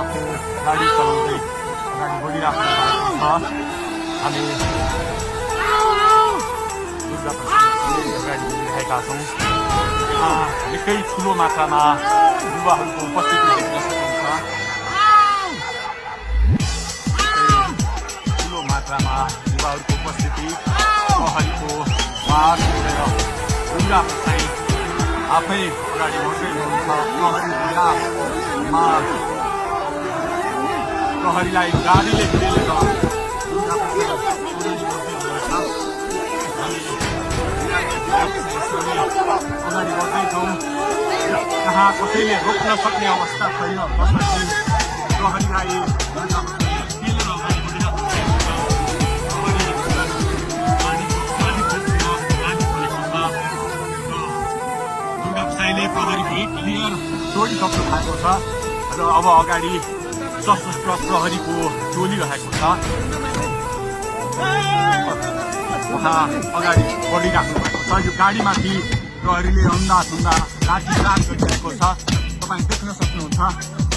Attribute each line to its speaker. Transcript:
Speaker 1: आफू गाडी चलाउँदै अगाडि बढिराख्नु भएको छ। हामी दुर्गा प्रसादले अगाडि बढिरहेका छौँ। निकै ठुलो मात्रामा युवाहरूको उपस्थिति देख्न सकिन्छ। ठुलो मात्रामा युवाहरूको उपस्थिति प्रहरीको मार छोडेर दुर्गा प्रसाद आफै अगाडि बढ्दै हुनुहुन्छ। प्रहरीलाई गाडीले घेरेर अगाडि बढ्दैछौँ। कहाँ कसैले रोक्न सक्ने अवस्था छैन। कसरी प्रहरीलाई प्रहरीको क्लियर तोडिसक्नु भएको छ र अब अगाडि सशस्त्र प्रहरीको टोली रहेको छ। उहाँ अगाडि बढिराख्नु भएको छ। यो गाडीमाथि प्रहरीले अन्दाज लाठी चार्ज गरिरहेको छ। तपाईँ देख्न सक्नुहुन्छ।